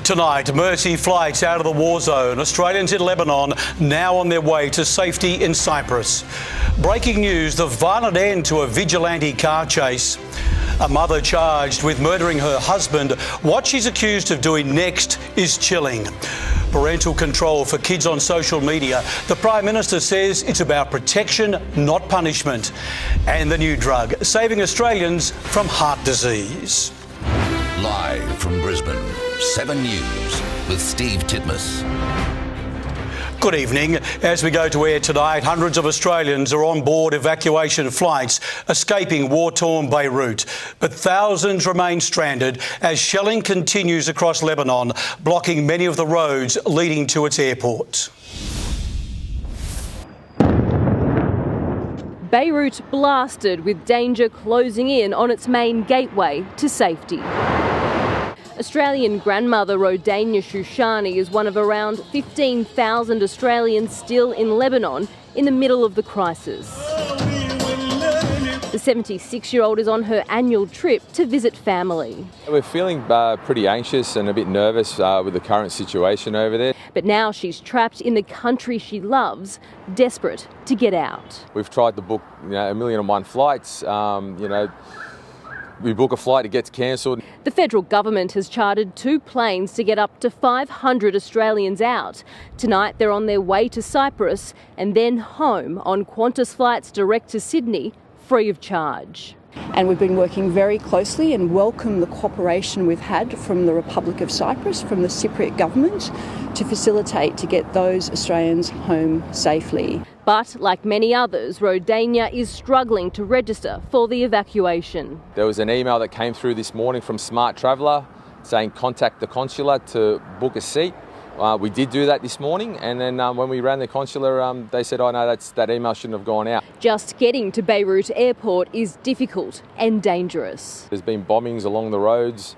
Tonight, mercy flights out of the war zone. Australians in Lebanon now on their way to safety in Cyprus. Breaking news, the violent end to a vigilante car chase. A mother charged with murdering her husband. What she's accused of doing next is chilling. Parental control for kids on social media. The Prime Minister says it's about protection, not punishment. And the new drug, saving Australians from heart disease. Live from Brisbane, 7 News with Steve Titmus. Good evening. As we go to air tonight, hundreds of Australians are on board evacuation flights escaping war-torn Beirut. But thousands remain stranded as shelling continues across Lebanon, blocking many of the roads leading to its airport. Beirut blasted with danger closing in on its main gateway to safety. Australian grandmother Rodania Shushani is one of around 15,000 Australians still in Lebanon in the middle of the crisis. The 76-year-old is on her annual trip to visit family. We're feeling pretty anxious and a bit nervous with the current situation over there. But now she's trapped in the country she loves, desperate to get out. We've tried to book 1,000,001 flights, We book a flight, it gets cancelled. The federal government has chartered 2 planes to get up to 500 Australians out. Tonight they're on their way to Cyprus and then home on Qantas flights direct to Sydney, free of charge. And we've been working very closely and welcome the cooperation we've had from the Republic of Cyprus, from the Cypriot government, to facilitate to get those Australians home safely. But like many others, Rodania is struggling to register for the evacuation. There was an email that came through this morning from Smart Traveller saying contact the consular to book a seat. We did do that this morning, and then when we ran the consular, they said, oh no, that email shouldn't have gone out. Just getting to Beirut airport is difficult and dangerous. There's been bombings along the roads,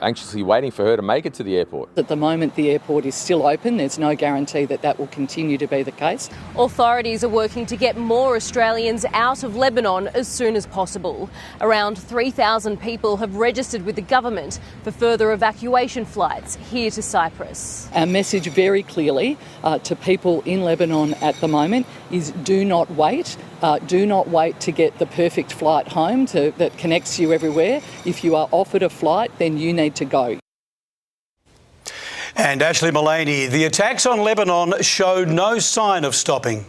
anxiously waiting for her to make it to the airport. At the moment, the airport is still open. There's no guarantee that that will continue to be the case. Authorities are working to get more Australians out of Lebanon as soon as possible. Around 3,000 people have registered with the government for further evacuation flights here to Cyprus. Our message very clearly to people in Lebanon at the moment is do not wait. Do not wait to get the perfect flight home that connects you everywhere. If you are offered a flight, then you need to go. And Ashley Mullaney, the attacks on Lebanon show no sign of stopping.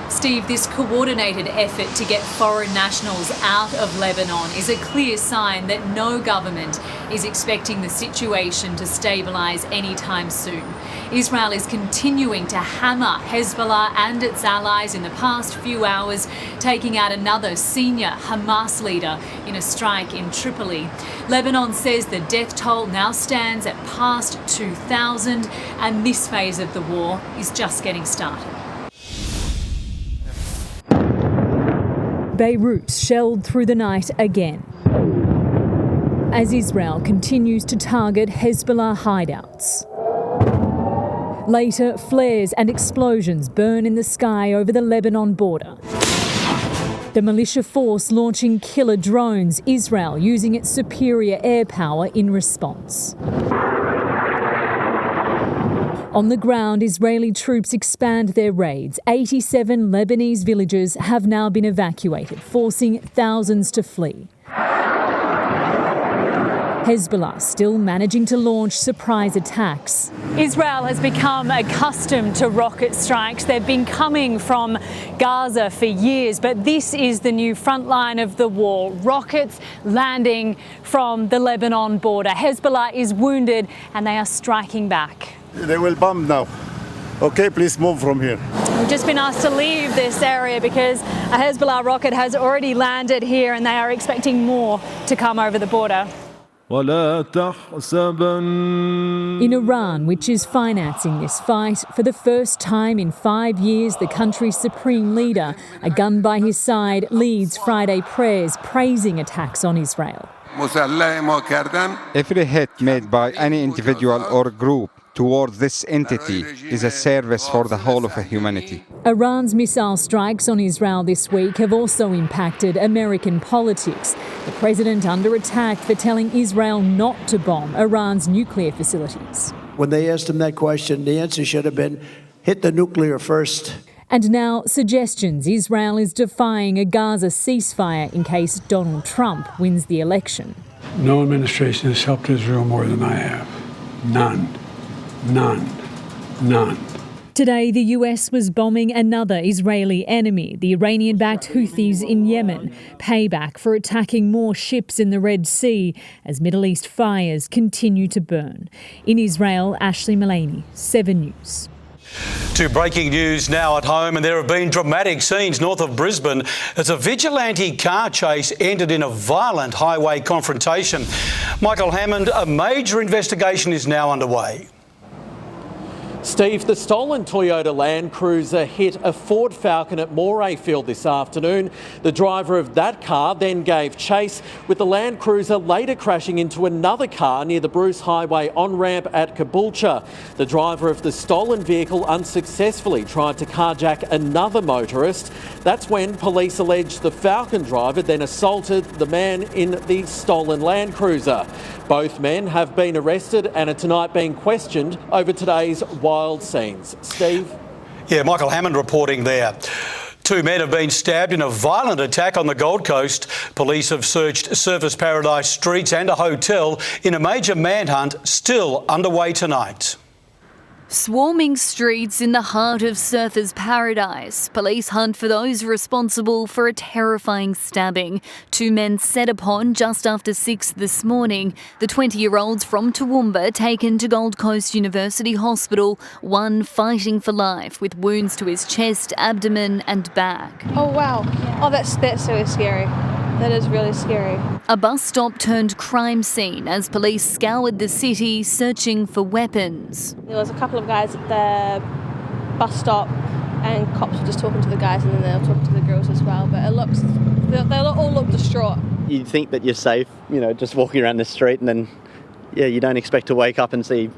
Steve, this coordinated effort to get foreign nationals out of Lebanon is a clear sign that no government is expecting the situation to stabilise anytime soon. Israel is continuing to hammer Hezbollah and its allies in the past few hours, taking out another senior Hamas leader in a strike in Tripoli. Lebanon says the death toll now stands at past 2,000, and this phase of the war is just getting started. Beirut shelled through the night again as Israel continues to target Hezbollah hideouts. Later, flares and explosions burn in the sky over the Lebanon border. The militia force launching killer drones, Israel using its superior air power in response. On the ground, Israeli troops expand their raids. 87 Lebanese villages have now been evacuated, forcing thousands to flee. Hezbollah still managing to launch surprise attacks. Israel has become accustomed to rocket strikes. They've been coming from Gaza for years, but this is the new front line of the war. Rockets landing from the Lebanon border. Hezbollah is wounded and they are striking back. They will bomb now. Okay, please move from here. We've just been asked to leave this area because a Hezbollah rocket has already landed here and they are expecting more to come over the border. In Iran, which is financing this fight, for the first time in 5 years, the country's supreme leader, a gun by his side, leads Friday prayers praising attacks on Israel. Every hit made by any individual or group towards this entity is a service for the whole of humanity. Iran's missile strikes on Israel this week have also impacted American politics. The president under attack for telling Israel not to bomb Iran's nuclear facilities. When they asked him that question, the answer should have been, hit the nuclear first. And now suggestions Israel is defying a Gaza ceasefire in case Donald Trump wins the election. No administration has helped Israel more than I have. None. Today, the US was bombing another Israeli enemy, the Iranian-backed Houthis in Yemen, payback for attacking more ships in the Red Sea as Middle East fires continue to burn. In Israel, Ashley Mullaney, 7 News. To breaking news now at home, and there have been dramatic scenes north of Brisbane as a vigilante car chase ended in a violent highway confrontation. Michael Hammond, a major investigation is now underway. Steve, the stolen Toyota Land Cruiser hit a Ford Falcon at Morayfield this afternoon. The driver of that car then gave chase, with the Land Cruiser later crashing into another car near the Bruce Highway on-ramp at Caboolture. The driver of the stolen vehicle unsuccessfully tried to carjack another motorist. That's when police allege the Falcon driver then assaulted the man in the stolen Land Cruiser. Both men have been arrested and are tonight being questioned over today's wild scenes. Steve? Yeah, Michael Hammond reporting there. 2 men have been stabbed in a violent attack on the Gold Coast. Police have searched Surfers Paradise streets and a hotel in a major manhunt still underway tonight. Swarming streets in the heart of Surfers Paradise. Police hunt for those responsible for a terrifying stabbing. 2 men set upon just after 6 this morning. The 20-year-olds from Toowoomba taken to Gold Coast University Hospital, one fighting for life with wounds to his chest, abdomen and back. Oh wow. Oh, that's really scary. That is really scary. A bus stop turned crime scene as police scoured the city searching for weapons. There was a couple of guys at the bus stop and cops were just talking to the guys and then they were talking to the girls as well. But they all look distraught. You'd think that you're safe, just walking around the street and then, you don't expect to wake up and see,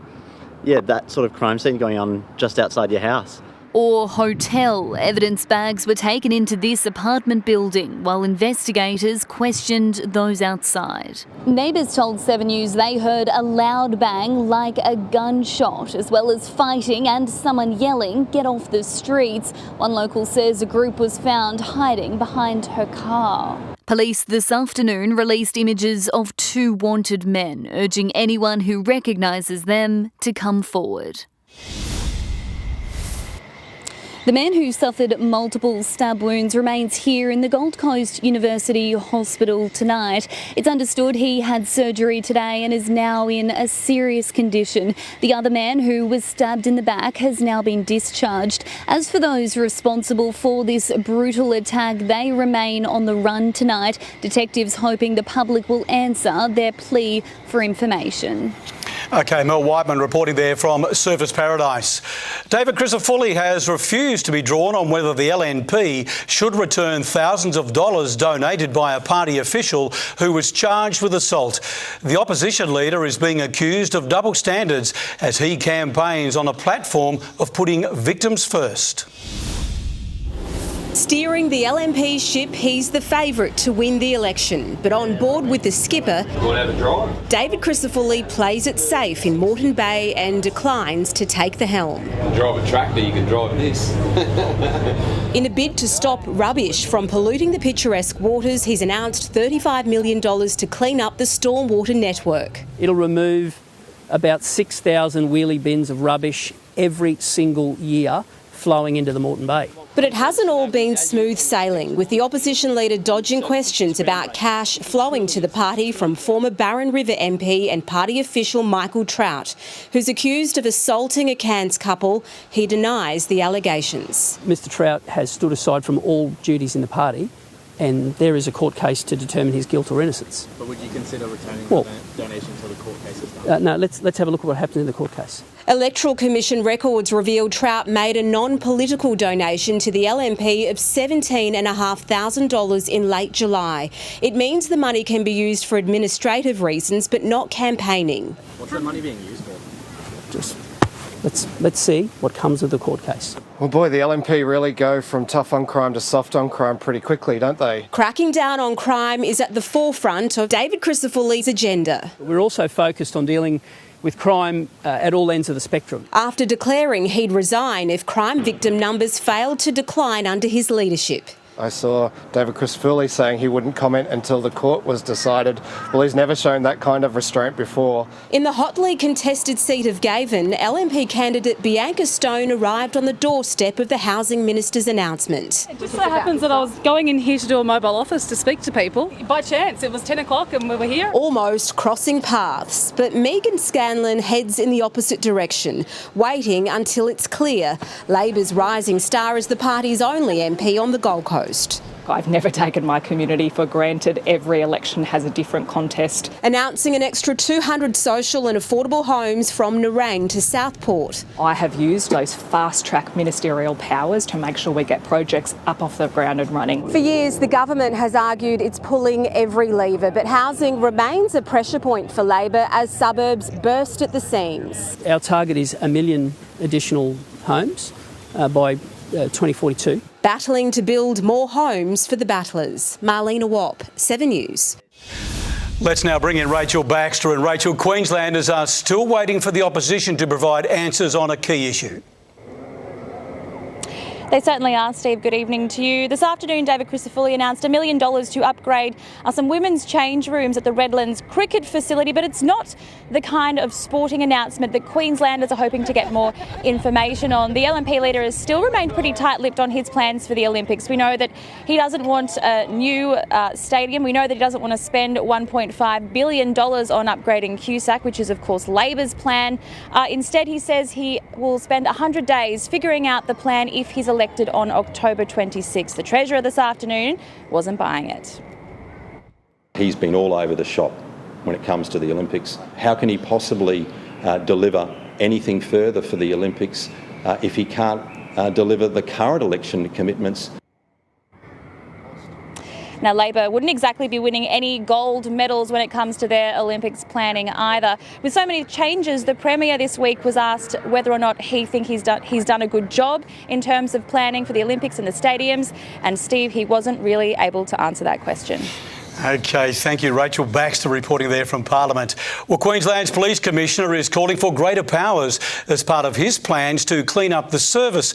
that sort of crime scene going on just outside your house. Or hotel. Evidence bags were taken into this apartment building while investigators questioned those outside. Neighbours told 7 News they heard a loud bang like a gunshot, as well as fighting and someone yelling, "Get off the streets." One local says a group was found hiding behind her car. Police this afternoon released images of 2 wanted men, urging anyone who recognises them to come forward. The man who suffered multiple stab wounds remains here in the Gold Coast University Hospital tonight. It's understood he had surgery today and is now in a serious condition. The other man who was stabbed in the back has now been discharged. As for those responsible for this brutal attack, they remain on the run tonight. Detectives hoping the public will answer their plea for information. OK, Mel Whiteman reporting there from Surfers Paradise. David Crisafulli has refused to be drawn on whether the LNP should return thousands of dollars donated by a party official who was charged with assault. The opposition leader is being accused of double standards as he campaigns on a platform of putting victims first. Steering the LNP ship, he's the favourite to win the election. But on board with the skipper, David Crisafulli plays it safe in Moreton Bay and declines to take the helm. You can drive a tractor, you can drive this. In a bid to stop rubbish from polluting the picturesque waters, he's announced $35 million to clean up the stormwater network. It'll remove about 6,000 wheelie bins of rubbish every single year flowing into the Moreton Bay. But it hasn't all been smooth sailing, with the opposition leader dodging questions about cash flowing to the party from former Barron River MP and party official Michael Trout, who's accused of assaulting a Cairns couple. He denies the allegations. Mr Trout has stood aside from all duties in the party, and there is a court case to determine his guilt or innocence. But would you consider returning the donation until the court case is done? No, let's have a look at what happened in the court case. Electoral Commission records revealed Trout made a non-political donation to the LNP of $17,500 in late July. It means the money can be used for administrative reasons but not campaigning. What's that money being used for? Just let's see what comes of the court case. Well, boy, the LNP really go from tough on crime to soft on crime pretty quickly, don't they? Cracking down on crime is at the forefront of David Crisafulli's agenda. We're also focused on dealing with crime at all ends of the spectrum. After declaring he'd resign if crime victim numbers failed to decline under his leadership. I saw David Crisafulli saying he wouldn't comment until the court was decided. Well, he's never shown that kind of restraint before. In the hotly contested seat of Gavin, LNP candidate Bianca Stone arrived on the doorstep of the Housing Minister's announcement. It just so happens that I was going in here to do a mobile office to speak to people. By chance, it was 10 o'clock and we were here. Almost crossing paths, but Megan Scanlon heads in the opposite direction, waiting until it's clear Labor's rising star is the party's only MP on the Gold Coast. I've never taken my community for granted. Every election has a different contest. Announcing an extra 200 social and affordable homes from Nerang to Southport. I have used those fast-track ministerial powers to make sure we get projects up off the ground and running. For years, the government has argued it's pulling every lever, but housing remains a pressure point for Labor as suburbs burst at the seams. Our target is 1 million additional homes by 2042. Battling to build more homes for the battlers. Marlena Wapp, 7 News. Let's now bring in Rachel Baxter. And Rachel, Queenslanders are still waiting for the opposition to provide answers on a key issue. They certainly are, Steve. Good evening to you. This afternoon, David Crisafulli announced $1 million to upgrade some women's change rooms at the Redlands cricket facility, but it's not the kind of sporting announcement that Queenslanders are hoping to get more information on. The LNP leader has still remained pretty tight-lipped on his plans for the Olympics. We know that he doesn't want a new stadium. We know that he doesn't want to spend $1.5 billion on upgrading QSAC, which is, of course, Labor's plan. Instead, he says he will spend 100 days figuring out the plan if he's elected on October 26th. The Treasurer this afternoon wasn't buying it. He's been all over the shop when it comes to the Olympics. How can he possibly deliver anything further for the Olympics if he can't deliver the current election commitments? Now, Labor wouldn't exactly be winning any gold medals when it comes to their Olympics planning either. With so many changes, the Premier this week was asked whether or not he thinks he's done a good job in terms of planning for the Olympics and the stadiums. And Steve, he wasn't really able to answer that question. OK, thank you. Rachel Baxter reporting there from Parliament. Well, Queensland's Police Commissioner is calling for greater powers as part of his plans to clean up the service.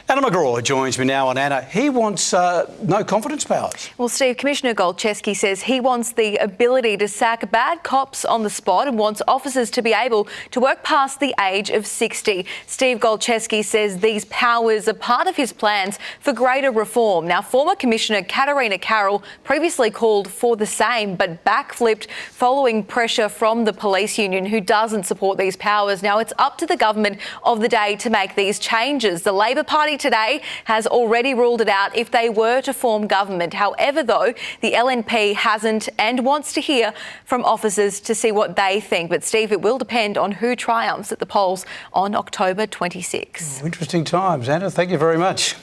Anna McGraw joins me now. And Anna, he wants no confidence powers. Well, Steve, Commissioner Golczewski says he wants the ability to sack bad cops on the spot and wants officers to be able to work past the age of 60. Steve Golczewski says these powers are part of his plans for greater reform. Now, former Commissioner Katarina Carroll previously called for the same, but backflipped following pressure from the police union, who doesn't support these powers. Now, it's up to the government of the day to make these changes. The Labor Party today has already ruled it out if they were to form government. However, though, the LNP hasn't and wants to hear from officers to see what they think. But, Steve, it will depend on who triumphs at the polls on October 26. Interesting times, Anna. Thank you very much.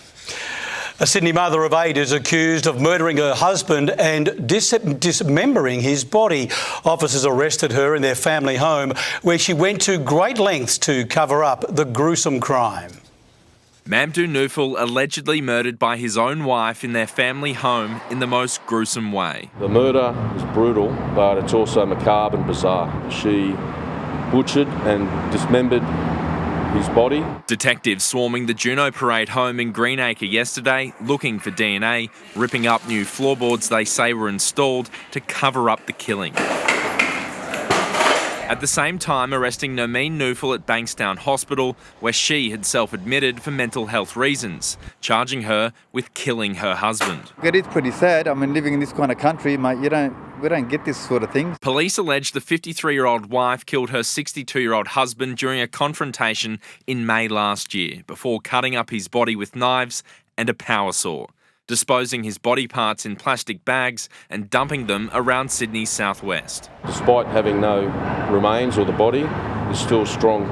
A Sydney mother of 8 is accused of murdering her husband and dismembering his body. Officers arrested her in their family home, where she went to great lengths to cover up the gruesome crime. Mamdouh Nufel allegedly murdered by his own wife in their family home in the most gruesome way. The murder is brutal, but it's also macabre and bizarre. She butchered and dismembered his body. Detectives swarming the Juno Parade home in Greenacre yesterday, looking for DNA, ripping up new floorboards they say were installed to cover up the killing. At the same time, arresting Nermeen Nufel at Bankstown Hospital, where she had self-admitted for mental health reasons, charging her with killing her husband. It is pretty sad. I mean, living in this kind of country, mate, we don't get this sort of thing. Police allege the 53-year-old wife killed her 62-year-old husband during a confrontation in May last year, before cutting up his body with knives and a power saw, disposing his body parts in plastic bags and dumping them around Sydney's southwest. Despite having no remains or the body, there's still strong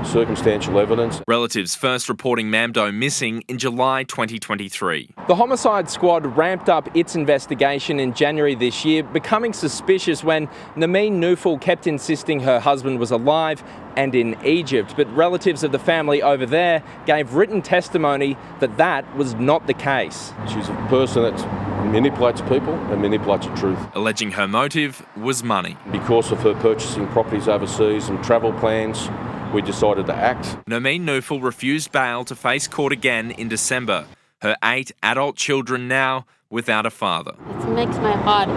circumstantial evidence. Relatives first reporting Mamdo missing in July 2023. The homicide squad ramped up its investigation in January this year, becoming suspicious when Nameen Nuful kept insisting her husband was alive and in Egypt. But relatives of the family over there gave written testimony that that was not the case. She's a person that manipulates people and manipulates the truth. Alleging her motive was money. Because of her purchasing properties overseas and travel plans, we decided to act. Nameen Nuful refused bail to face court again in December. Her 8 adult children now without a father. It makes my heart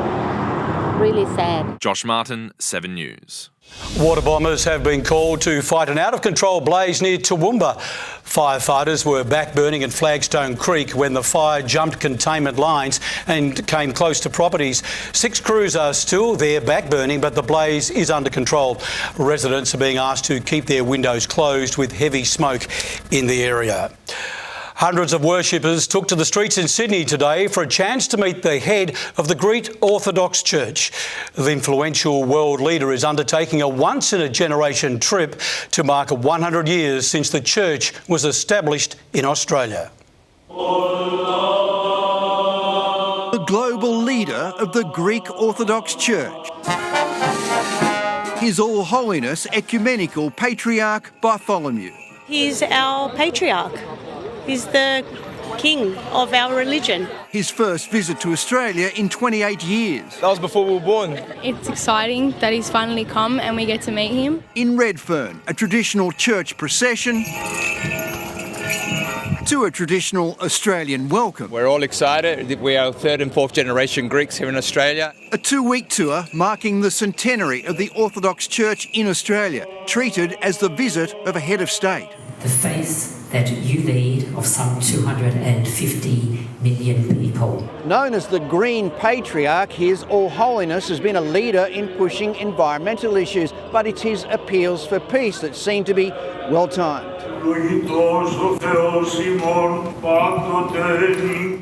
really sad. Josh Martin, 7 News. Water bombers have been called to fight an out-of-control blaze near Toowoomba. Firefighters were back burning in Flagstone Creek when the fire jumped containment lines and came close to properties. 6 crews are still there back burning, but the blaze is under control. Residents are being asked to keep their windows closed with heavy smoke in the area. Hundreds of worshippers took to the streets in Sydney today for a chance to meet the head of the Greek Orthodox Church. The influential world leader is undertaking a once-in-a-generation trip to mark 100 years since the church was established in Australia. The global leader of the Greek Orthodox Church. His All Holiness Ecumenical Patriarch Bartholomew. He's our patriarch. He's the king of our religion. His first visit to Australia in 28 years. That was before we were born. It's exciting that he's finally come and we get to meet him. In Redfern, a traditional church procession to a traditional Australian welcome. We're all excited. We are 3rd and 4th generation Greeks here in Australia. A 2-week tour marking the centenary of the Orthodox Church in Australia, treated as the visit of a head of state. The faith that you lead of some 250 million people. Known as the Green Patriarch, His All Holiness has been a leader in pushing environmental issues, but it's his appeals for peace that seem to be well-timed.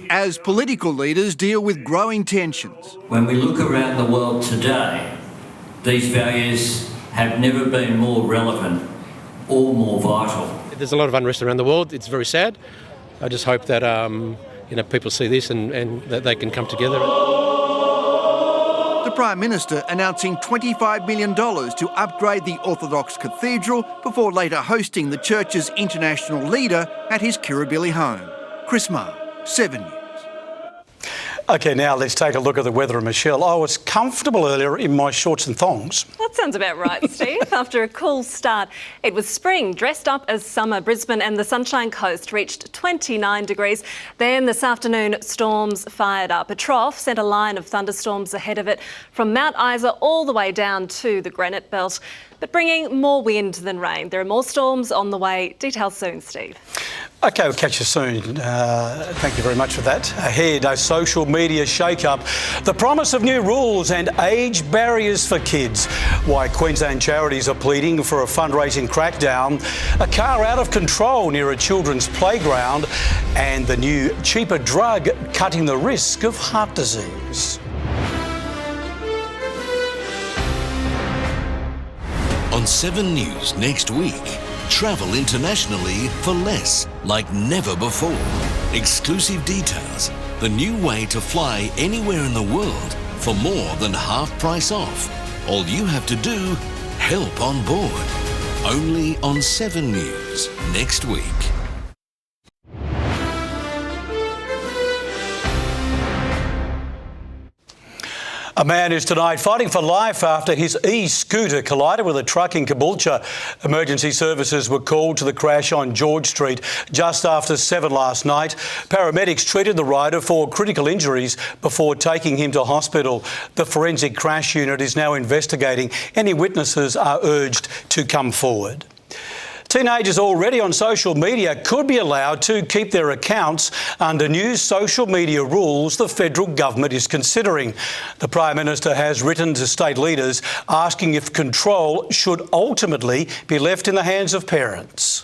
As political leaders deal with growing tensions. When we look around the world today, these values have never been more relevant or more vital. There's a lot of unrest around the world. It's very sad. I just hope that people see this and that they can come together. The Prime Minister announcing $25 million to upgrade the Orthodox Cathedral before later hosting the church's international leader at his Kirribilli home. Chris Marr, 7 News. OK, now let's take a look at the weather. And Michelle, I was comfortable earlier in my shorts and thongs. That sounds about right, Steve. After a cool start, it was spring, dressed up as summer. Brisbane and the Sunshine Coast reached 29 degrees. Then this afternoon, storms fired up. A trough sent a line of thunderstorms ahead of it from Mount Isa all the way down to the Granite Belt, but bringing more wind than rain. There are more storms on the way. Details soon, Steve. OK, we'll catch you soon. Thank you very much for that. Ahead, a social media shake-up, the promise of new rules and age barriers for kids, why Queensland charities are pleading for a fundraising crackdown, a car out of control near a children's playground, and the new cheaper drug cutting the risk of heart disease. On 7 News next week, travel internationally for less, like never before. Exclusive details, the new way to fly anywhere in the world for more than half price off. All you have to do, help on board. Only on 7 News next week. A man is tonight fighting for life after his e-scooter collided with a truck in Caboolture. Emergency services were called to the crash on George Street just after 7 last night. Paramedics treated the rider for critical injuries before taking him to hospital. The forensic crash unit is now investigating. Any witnesses are urged to come forward. Teenagers already on social media could be allowed to keep their accounts under new social media rules the federal government is considering. The Prime Minister has written to state leaders asking if control should ultimately be left in the hands of parents.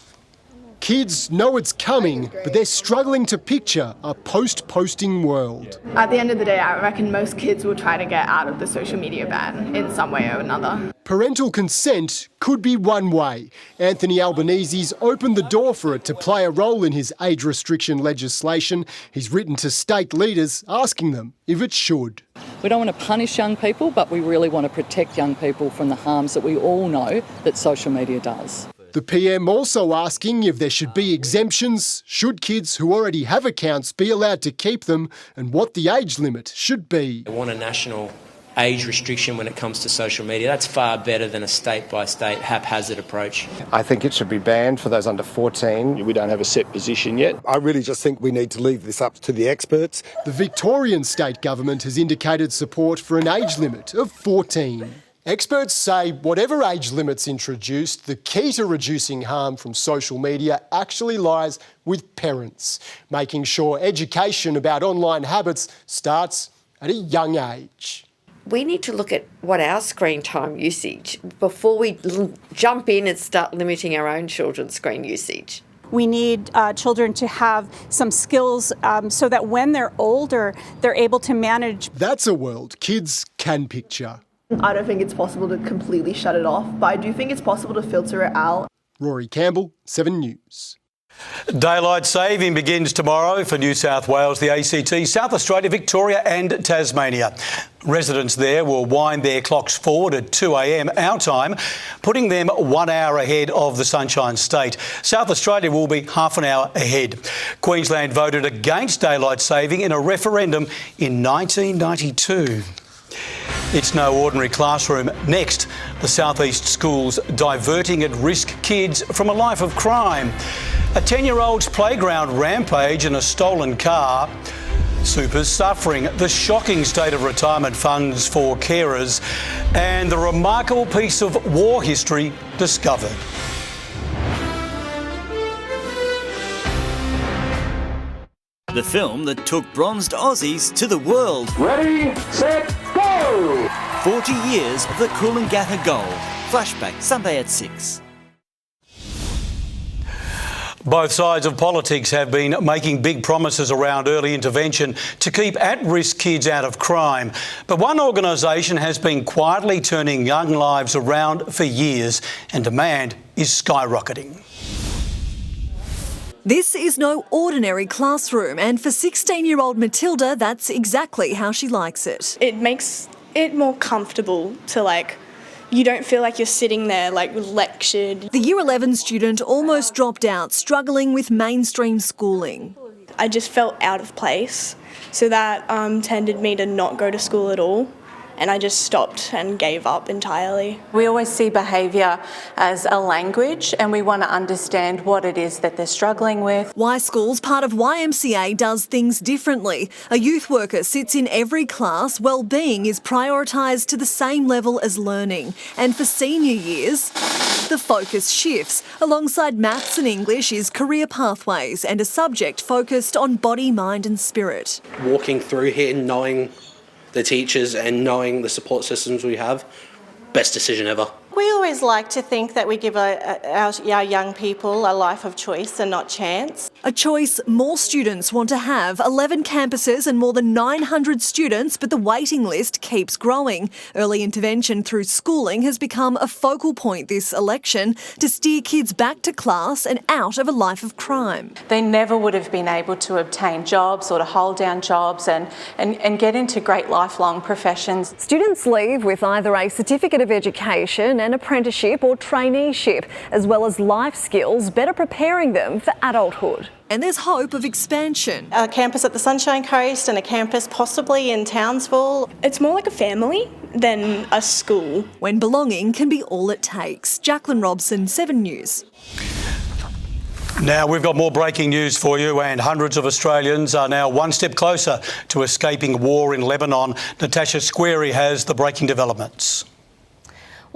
Kids know it's coming, but they're struggling to picture a post-posting world. At the end of the day, I reckon most kids will try to get out of the social media ban in some way or another. Parental consent could be one way. Anthony Albanese's opened the door for it to play a role in his age restriction legislation. He's written to state leaders asking them if it should. We don't want to punish young people, but we really want to protect young people from the harms that we all know that social media does. The PM also asking if there should be exemptions, should kids who already have accounts be allowed to keep them, and what the age limit should be. I want a national age restriction when it comes to social media. That's far better than a state-by-state haphazard approach. I think it should be banned for those under 14. We don't have a set position yet. I really just think we need to leave this up to the experts. The Victorian state government has indicated support for an age limit of 14. Experts say whatever age limit's introduced, the key to reducing harm from social media actually lies with parents, making sure education about online habits starts at a young age. We need to look at what our screen time usage before we jump in and start limiting our own children's screen usage. We need children to have some skills so that when they're older, they're able to manage. That's a world kids can picture. I don't think it's possible to completely shut it off, but I do think it's possible to filter it out. Rory Campbell, 7 News. Daylight saving begins tomorrow for New South Wales, the ACT, South Australia, Victoria and Tasmania. Residents there will wind their clocks forward at 2 a.m. our time, putting them 1 hour ahead of the Sunshine State. South Australia will be half an hour ahead. Queensland voted against daylight saving in a referendum in 1992. It's no ordinary classroom. Next, the southeast schools diverting at-risk kids from a life of crime. A 10-year-old's playground rampage in a stolen car. Supers suffering. The shocking state of retirement funds for carers. And the remarkable piece of war history discovered. The film that took bronzed Aussies to the world. Ready, set, go! 40 years of the Coolangatta goal. Flashback, Sunday at 6. Both sides of politics have been making big promises around early intervention to keep at-risk kids out of crime. But one organisation has been quietly turning young lives around for years, and demand is skyrocketing. This is no ordinary classroom, and for 16-year-old Matilda, that's exactly how she likes it. It makes it more comfortable to, you don't feel like you're sitting there, lectured. The Year 11 student almost dropped out, struggling with mainstream schooling. I just felt out of place, so that tended me to not go to school at all. And I just stopped and gave up entirely. We always see behaviour as a language, and we want to understand what it is that they're struggling with. Y Schools, part of YMCA, does things differently. A youth worker sits in every class. Wellbeing is prioritised to the same level as learning. And for senior years, the focus shifts. Alongside maths and English is career pathways and a subject focused on body, mind and spirit. Walking through here, knowing the teachers and knowing the support systems we have, best decision ever. We always like to think that we give our young people a life of choice and not chance. A choice more students want to have. 11 campuses and more than 900 students, but the waiting list keeps growing. Early intervention through schooling has become a focal point this election to steer kids back to class and out of a life of crime. They never would have been able to obtain jobs or to hold down jobs and get into great lifelong professions. Students leave with either a certificate of education, an apprenticeship or traineeship, as well as life skills, better preparing them for adulthood. And there's hope of expansion. A campus at the Sunshine Coast and a campus possibly in Townsville. It's more like a family than a school. When belonging can be all it takes. Jacqueline Robson, 7 News. Now, we've got more breaking news for you, and hundreds of Australians are now one step closer to escaping war in Lebanon. Natasha Squarey has the breaking developments.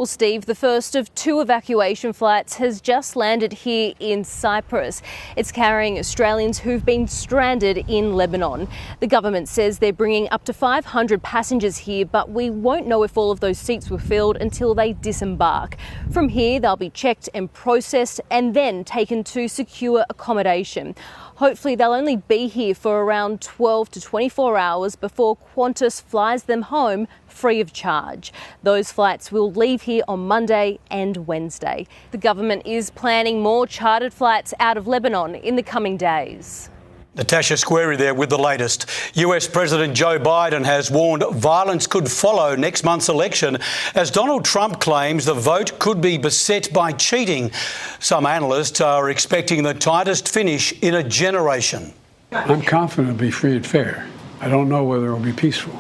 Well, Steve, the first of 2 evacuation flights has just landed here in Cyprus. It's carrying Australians who've been stranded in Lebanon. The government says they're bringing up to 500 passengers here, but we won't know if all of those seats were filled until they disembark. From here, they'll be checked and processed and then taken to secure accommodation. Hopefully they'll only be here for around 12 to 24 hours before Qantas flies them home free of charge. Those flights will leave here on Monday and Wednesday. The government is planning more chartered flights out of Lebanon in the coming days. Natasha Squarey there with the latest. US President Joe Biden has warned violence could follow next month's election as Donald Trump claims the vote could be beset by cheating. Some analysts are expecting the tightest finish in a generation. I'm confident it'll be free and fair. I don't know whether it will be peaceful.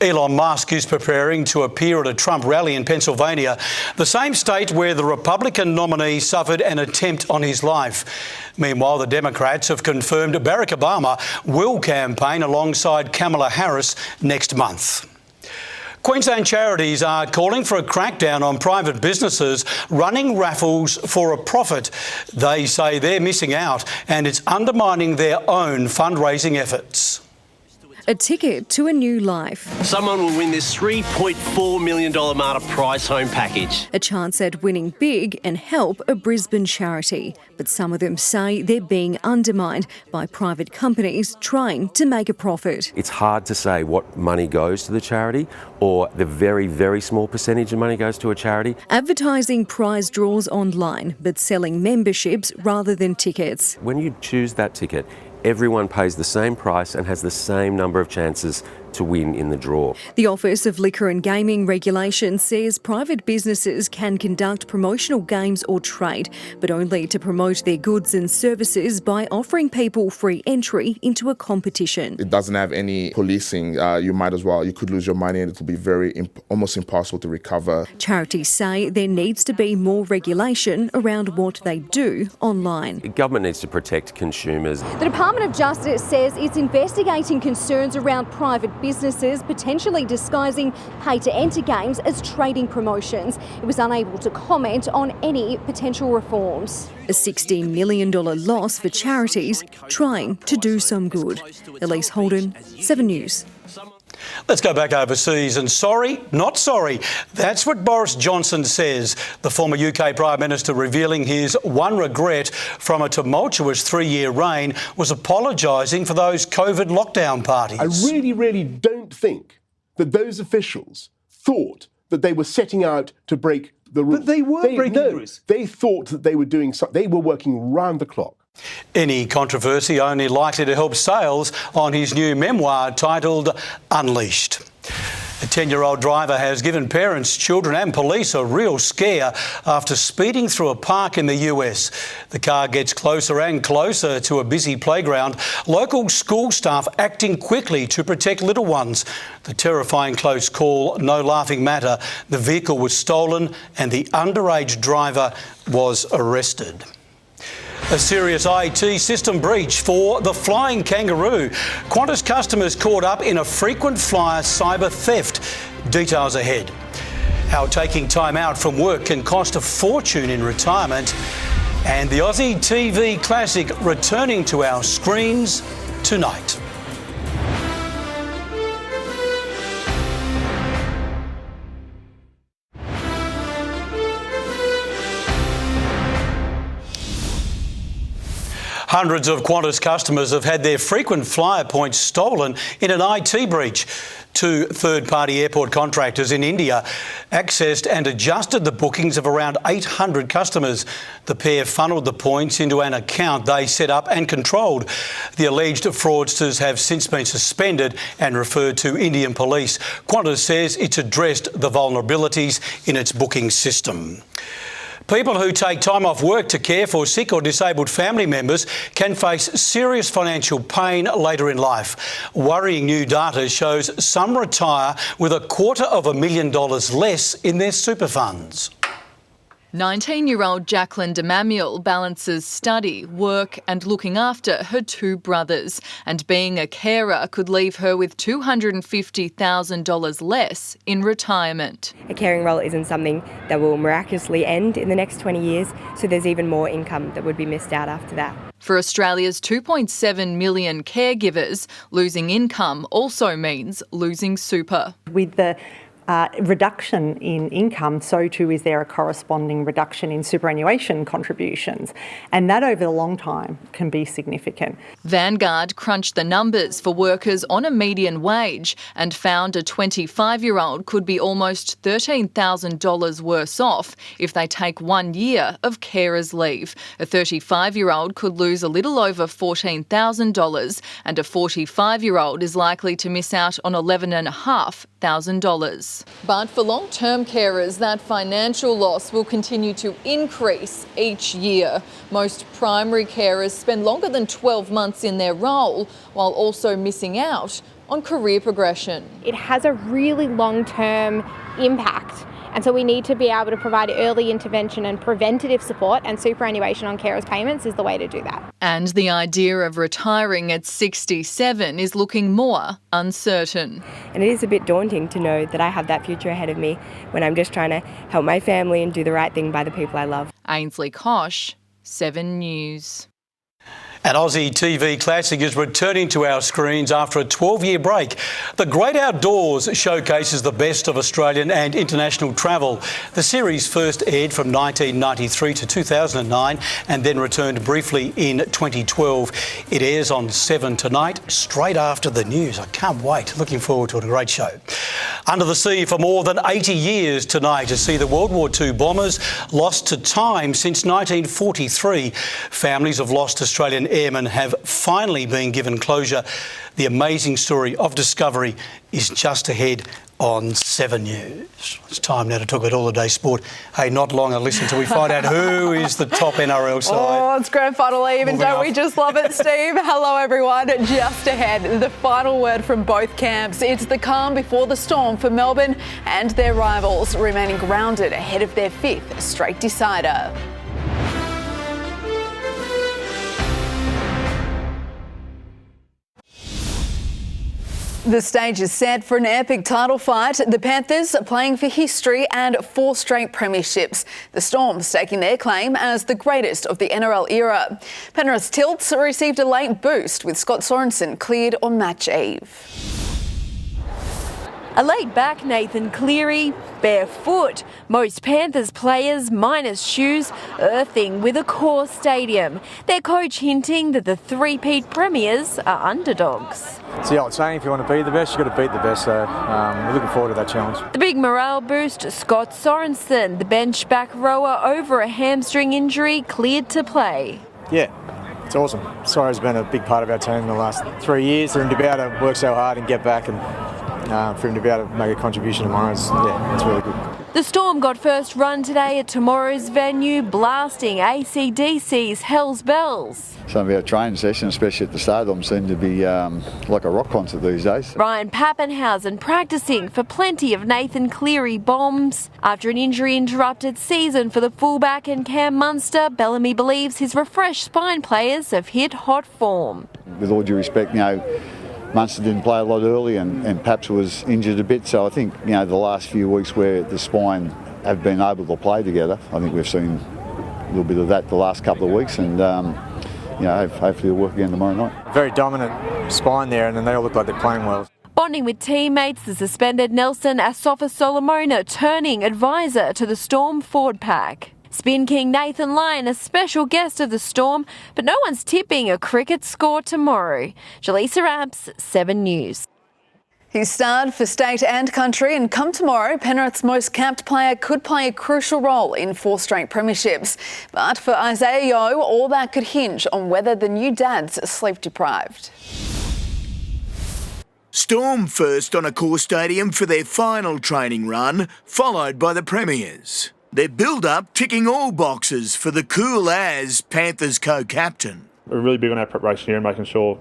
Elon Musk is preparing to appear at a Trump rally in Pennsylvania, the same state where the Republican nominee suffered an attempt on his life. Meanwhile, the Democrats have confirmed Barack Obama will campaign alongside Kamala Harris next month. Queensland charities are calling for a crackdown on private businesses running raffles for a profit. They say they're missing out and it's undermining their own fundraising efforts. A ticket to a new life. Someone will win this $3.4 million Marta prize home package. A chance at winning big and help a Brisbane charity. But some of them say they're being undermined by private companies trying to make a profit. It's hard to say what money goes to the charity or the very, very small percentage of money goes to a charity. Advertising prize draws online, but selling memberships rather than tickets. When you choose that ticket, everyone pays the same price and has the same number of chances to win in the draw. The Office of Liquor and Gaming Regulation says private businesses can conduct promotional games or trade, but only to promote their goods and services by offering people free entry into a competition. It doesn't have any policing. You could lose your money and it will be almost impossible to recover. Charities say there needs to be more regulation around what they do online. The government needs to protect consumers. The Department of Justice says it's investigating concerns around private businesses potentially disguising pay-to-enter games as trading promotions. It was unable to comment on any potential reforms. A $16 million loss for charities trying to do some good. Elise Holden, 7 News. Let's go back overseas and sorry, not sorry. That's what Boris Johnson says. The former UK Prime Minister revealing his one regret from a tumultuous 3-year reign was apologising for those COVID lockdown parties. I really don't think that those officials thought that they were setting out to break the rules. But they were breaking the rules. They thought that they were doing something. They were working round the clock. Any controversy only likely to help sales on his new memoir titled Unleashed. A 10-year-old driver has given parents, children and police a real scare after speeding through a park in the US. The car gets closer and closer to a busy playground. Local school staff acting quickly to protect little ones. The terrifying close call, no laughing matter. The vehicle was stolen and the underage driver was arrested. A serious IT system breach for the flying kangaroo. Qantas customers caught up in a frequent flyer cyber theft. Details ahead. How taking time out from work can cost a fortune in retirement. And the Aussie TV classic returning to our screens tonight. Hundreds of Qantas customers have had their frequent flyer points stolen in an IT breach. 2 third-party airport contractors in India accessed and adjusted the bookings of around 800 customers. The pair funnelled the points into an account they set up and controlled. The alleged fraudsters have since been suspended and referred to Indian police. Qantas says it's addressed the vulnerabilities in its booking system. People who take time off work to care for sick or disabled family members can face serious financial pain later in life. Worrying new data shows some retire with $250,000 less in their super funds. 19-year-old Jacqueline DeManuel balances study, work and looking after her two brothers, and being a carer could leave her with $250,000 less in retirement. A caring role isn't something that will miraculously end in the next 20 years, so there's even more income that would be missed out after that. For Australia's 2.7 million caregivers, losing income also means losing super. With the reduction in income, so too is there a corresponding reduction in superannuation contributions, and that over the long time can be significant. Vanguard crunched the numbers for workers on a median wage and found a 25-year-old could be almost $13,000 worse off if they take 1 year of carers leave. A 35-year-old could lose a little over $14,000 and a 45-year-old is likely to miss out on $11,500. But for long-term carers, that financial loss will continue to increase each year. Most primary carers spend longer than 12 months in their role while also missing out on career progression. It has a really long-term impact. And so we need to be able to provide early intervention and preventative support, and superannuation on carers payments is the way to do that. And the idea of retiring at 67 is looking more uncertain. And it is a bit daunting to know that I have that future ahead of me when I'm just trying to help my family and do the right thing by the people I love. Ainsley Kosh, 7 News. An Aussie TV classic is returning to our screens after a 12-year break. The Great Outdoors showcases the best of Australian and international travel. The series first aired from 1993 to 2009 and then returned briefly in 2012. It airs on 7 tonight, straight after the news. I can't wait. Looking forward to it. A great show. Under the sea for more than 80 years tonight to see the World War II bombers lost to time since 1943. Families of lost Australian airmen have finally been given closure. The amazing story of discovery is just ahead on 7 News. It's time now to talk about All the Day Sport. Hey, not long I listen till we find out who is the top NRL side. Oh, it's grand final eve, and don't we just love it, Steve? Hello, everyone. Just ahead, the final word from both camps. It's the calm before the storm for Melbourne and their rivals, remaining grounded ahead of their 5th straight decider. The stage is set for an epic title fight. The Panthers are playing for history and 4 straight premierships. The Storm staking their claim as the greatest of the NRL era. Penrith's Tilts received a late boost with Scott Sorensen cleared on match eve. A laid-back Nathan Cleary, barefoot. Most Panthers players, minus shoes, earthing with a core stadium. Their coach hinting that the three-peat premiers are underdogs. It's the old saying, if you want to be the best, you've got to beat the best, so we're looking forward to that challenge. The big morale boost, Scott Sorensen, the bench back rower over a hamstring injury, cleared to play. Yeah, it's awesome. Sorro's been a big part of our team in the last 3 years. For him to be able to work so hard and get back and for him to be able to make a contribution tomorrow, it's really good. The Storm got first run today at tomorrow's venue, blasting AC/DC's Hell's Bells. Some of our training sessions, especially at the stadium, seem to be like a rock concert these days. Ryan Pappenhausen practising for plenty of Nathan Cleary bombs. After an injury-interrupted season for the fullback and Cam Munster, Bellamy believes his refreshed spine players have hit hot form. With all due respect, Munster didn't play a lot early and Paps was injured a bit, so I think the last few weeks where the spine have been able to play together, I think we've seen a little bit of that the last couple of weeks, and hopefully it'll work again tomorrow night. Very dominant spine there, and then they all look like they're playing well. Bonding with teammates, the suspended Nelson Asafa-Solomona turning advisor to the Storm forward pack. Spin King Nathan Lyon, a special guest of the Storm, but no one's tipping a cricket score tomorrow. Jaleesa Abs, 7 News. He's starred for state and country, and come tomorrow, Penrith's most capped player could play a crucial role in 4 straight premierships. But for Isaiah Yeo, all that could hinge on whether the new dad's sleep deprived. Storm first on a core stadium for their final training run, followed by the premiers. Their build-up ticking all boxes for the cool as Panthers co-captain. We're really big on our preparation here and making sure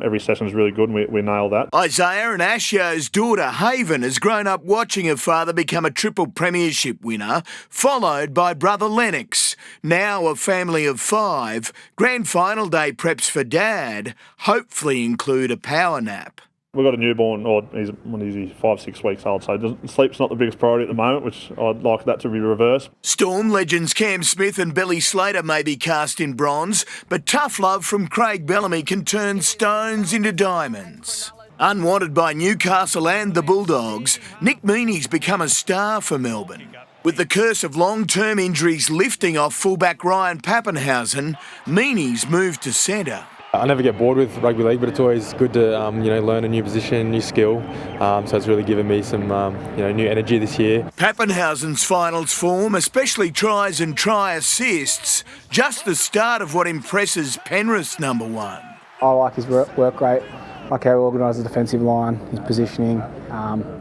every session is really good and we nail that. Isaiah and Ashio's daughter Haven has grown up watching her father become a triple premiership winner, followed by brother Lennox. Now a family of 5, Grand Final day preps for Dad hopefully include a power nap. We've got a newborn, or he's 5-6 weeks old, so sleep's not the biggest priority at the moment, which I'd like that to be reversed. Storm legends Cam Smith and Billy Slater may be cast in bronze, but tough love from Craig Bellamy can turn stones into diamonds. Unwanted by Newcastle and the Bulldogs, Nick Meaney's become a star for Melbourne. With the curse of long-term injuries lifting off fullback Ryan Pappenhausen, Meaney's moved to centre. I never get bored with rugby league, but it's always good to learn a new position, new skill. So it's really given me some new energy this year. Pappenhausen's finals form, especially tries and try assists, just the start of what impresses Penrith's number 1. I like his work rate, like how he organises the defensive line, his positioning.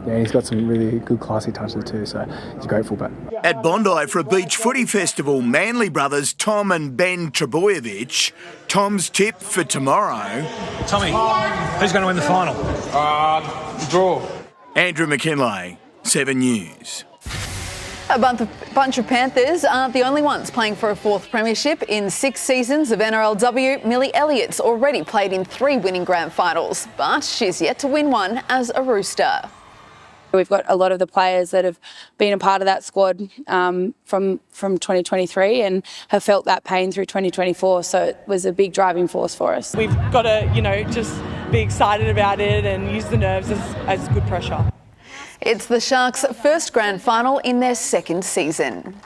He's got some really good classy touches too, so he's a great fullback. At Bondi for a beach footy festival, Manly brothers Tom and Ben Trebojevic. Tom's tip for tomorrow. Tommy, who's going to win the final? Draw. Andrew McKinlay, 7 News. A bunch of Panthers aren't the only ones playing for a 4th premiership. In 6 seasons of NRLW, Millie Elliott's already played in 3 winning grand finals, but she's yet to win one as a Rooster. We've got a lot of the players that have been a part of that squad from 2023 and have felt that pain through 2024, so it was a big driving force for us. We've got to, just be excited about it and use the nerves as good pressure. It's the Sharks' first grand final in their 2nd season.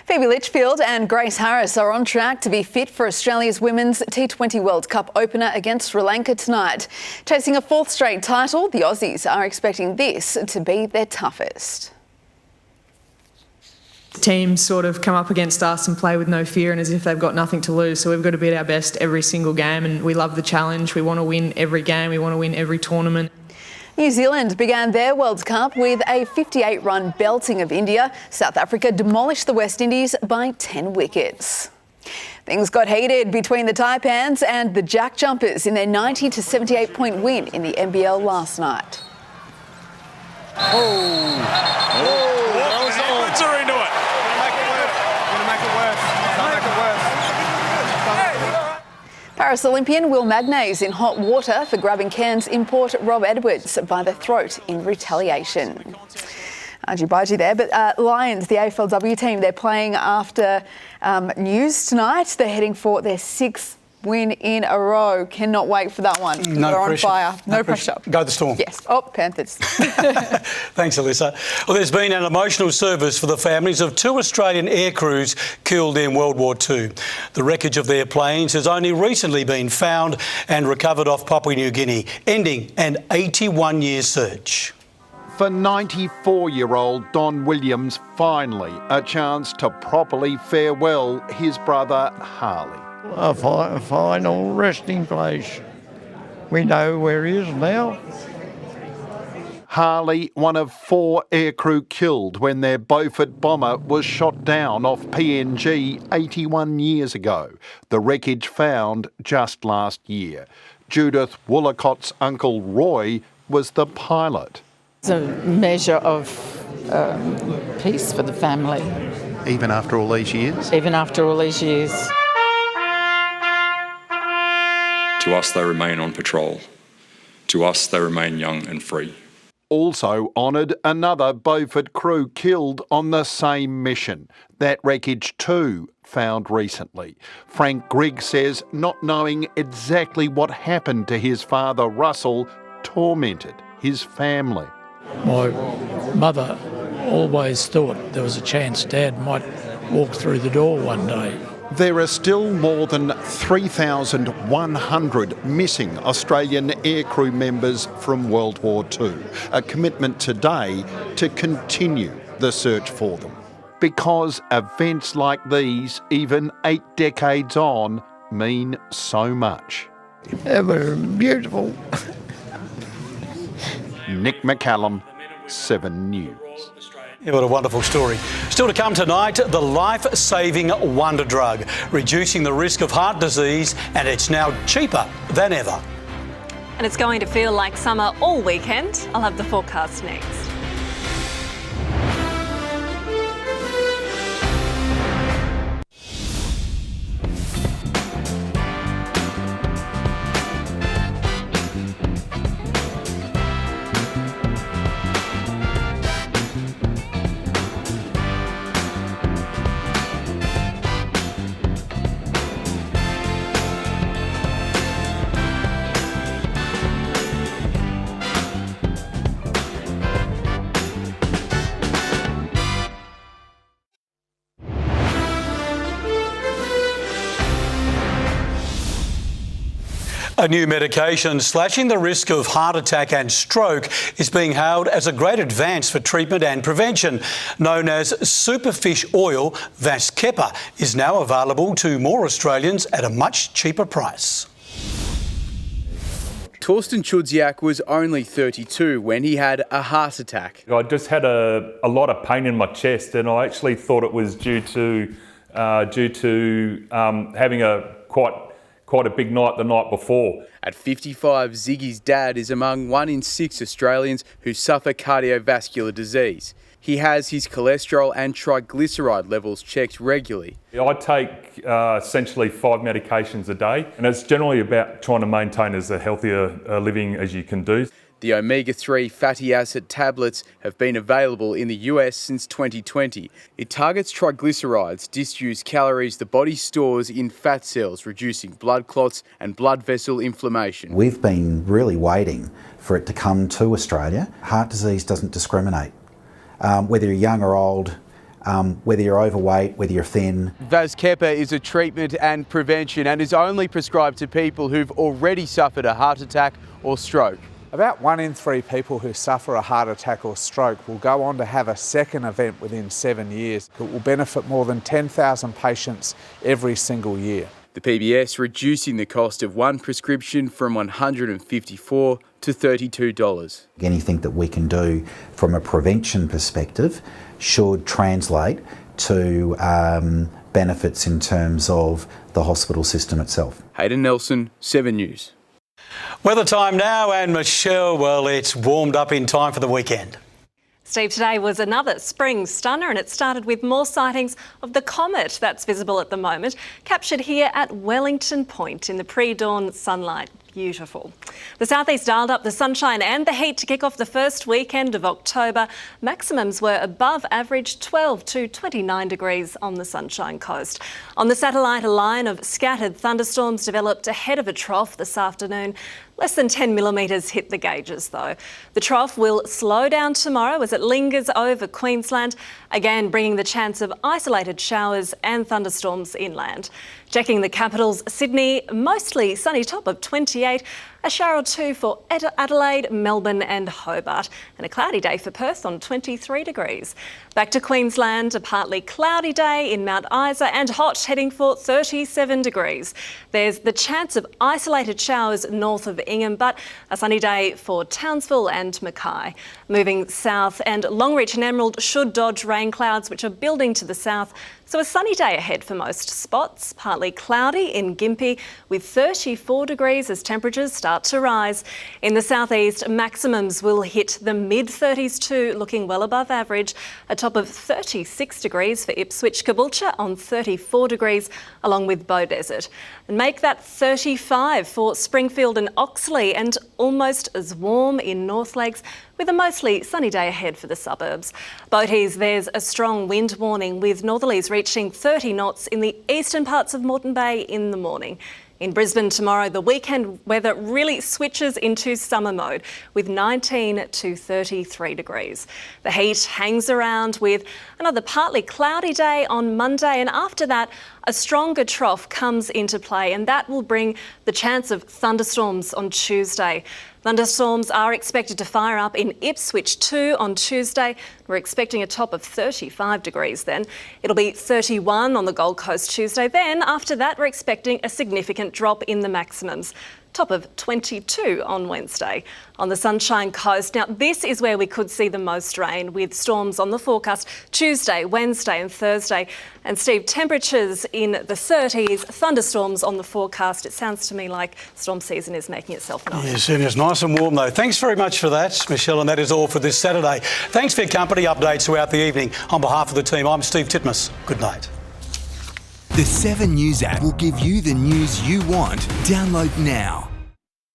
Phoebe Litchfield and Grace Harris are on track to be fit for Australia's Women's T20 World Cup opener against Sri Lanka tonight. Chasing a 4th straight title, the Aussies are expecting this to be their toughest. Teams sort of come up against us and play with no fear and as if they've got nothing to lose, so we've got to be at our best every single game, and we love the challenge. We want to win every game, we want to win every tournament. New Zealand began their World Cup with a 58-run belting of India. South Africa demolished the West Indies by 10 wickets. Things got heated between the Taipans and the Jack Jumpers in their 90 to 78 point win in the NBL last night. Edwards are into it. Gonna make it worse. Paris Olympian Will Magnay's in hot water for grabbing Cairns import Rob Edwards by the throat in retaliation. Argy-bargy there, but Lions, the AFLW team, they're playing after news tonight. They're heading for their 6th win in a row. Cannot wait for that one. No They're pressure. on fire. No pressure. Go the Storm. Yes. Oh, Panthers. Thanks, Alyssa. Well, there's been an emotional service for the families of 2 Australian aircrews killed in World War II. The wreckage of their planes has only recently been found and recovered off Papua New Guinea, ending an 81-year search. For 94-year-old Don Williams, finally a chance to properly farewell his brother Harley. A final resting place. We know where he is now. Harley, one of 4 aircrew killed when their Beaufort bomber was shot down off PNG 81 years ago. The wreckage found just last year. Judith Woolacott's uncle Roy was the pilot. It's a measure of peace for the family. Even after all these years? Even after all these years. To us, they remain on patrol. To us, they remain young and free. Also honoured another Beaufort crew killed on the same mission. That wreckage too found recently. Frank Grigg says not knowing exactly what happened to his father Russell tormented his family. My mother always thought there was a chance Dad might walk through the door one day. There are still more than 3,100 missing Australian aircrew members from World War II. A commitment today to continue the search for them. Because events like these, even 8 decades on, mean so much. They were beautiful. Nick McCallum, 7 News. Yeah, what a wonderful story. Still to come tonight, the life-saving wonder drug, reducing the risk of heart disease, and it's now cheaper than ever. And it's going to feel like summer all weekend. I'll have the forecast next. A new medication slashing the risk of heart attack and stroke is being hailed as a great advance for treatment and prevention. Known as superfish oil, Vascepa is now available to more Australians at a much cheaper price. Torsten Chudziak was only 32 when he had a heart attack. I just had a lot of pain in my chest, and I actually thought it was due to having a quite a big night the night before. At 55, Ziggy's dad is among 1 in 6 Australians who suffer cardiovascular disease. He has his cholesterol and triglyceride levels checked regularly. I take essentially 5 medications a day, and it's generally about trying to maintain as a healthier living as you can do. The omega-3 fatty acid tablets have been available in the US since 2020. It targets triglycerides, disused calories the body stores in fat cells, reducing blood clots and blood vessel inflammation. We've been really waiting for it to come to Australia. Heart disease doesn't discriminate. Whether you're young or old, whether you're overweight, whether you're thin. Vascepa is a treatment and prevention and is only prescribed to people who've already suffered a heart attack or stroke. About 1 in 3 people who suffer a heart attack or stroke will go on to have a second event within 7 years. It will benefit more than 10,000 patients every single year. The PBS reducing the cost of one prescription from $154 to $32. Anything that we can do from a prevention perspective should translate to benefits in terms of the hospital system itself. Hayden Nelson, 7 News. Weather time now, and Michelle, well, it's warmed up in time for the weekend. Steve, today was another spring stunner, and it started with more sightings of the comet that's visible at the moment, captured here at Wellington Point in the pre-dawn sunlight. Beautiful. The southeast dialed up the sunshine and the heat to kick off the first weekend of October. Maximums were above average, 12 to 29 degrees on the Sunshine Coast. On the satellite, a line of scattered thunderstorms developed ahead of a trough this afternoon. Less than 10 millimetres hit the gauges though. The trough will slow down tomorrow as it lingers over Queensland, again bringing the chance of isolated showers and thunderstorms inland. Checking the capitals, Sydney, mostly sunny top of 28, a shower or two for Adelaide, Melbourne and Hobart, and a cloudy day for Perth on 23 degrees. Back to Queensland, a partly cloudy day in Mount Isa and hot, heading for 37 degrees. There's the chance of isolated showers north of Ingham, but a sunny day for Townsville and Mackay. Moving south, and Longreach and Emerald should dodge rain clouds which are building to the south. So a sunny day ahead for most spots, partly cloudy in Gympie with 34 degrees as temperatures start to rise. In the southeast, maximums will hit the mid-30s too, looking well above average. A top of 36 degrees for Ipswich, Caboolture on 34 degrees, along with Beaudesert. And make that 35 for Springfield and Oxley, and almost as warm in North Lakes, with a mostly sunny day ahead for the suburbs. Boaties, there's a strong wind warning with northerlies reaching 30 knots in the eastern parts of Moreton Bay in the morning. In Brisbane tomorrow, the weekend weather really switches into summer mode with 19 to 33 degrees. The heat hangs around with another partly cloudy day on Monday, and after that, a stronger trough comes into play, and that will bring the chance of thunderstorms on Tuesday. Thunderstorms are expected to fire up in Ipswich too on Tuesday. We're expecting a top of 35 degrees then. It'll be 31 on the Gold Coast Tuesday. Then after that, we're expecting a significant drop in the maximums. top of 22 on Wednesday. On the Sunshine Coast, now this is where we could see the most rain, with storms on the forecast Tuesday, Wednesday and Thursday. And Steve, temperatures in the 30s, thunderstorms on the forecast. It sounds to me like storm season is making itself known. Yes, it is nice and warm though. Thanks very much for that, Michelle, and that is all for this Saturday. Thanks for your company. Updates throughout the evening. On behalf of the team, I'm Steve Titmus. Good night. The 7 News app will give you the news you want. Download now.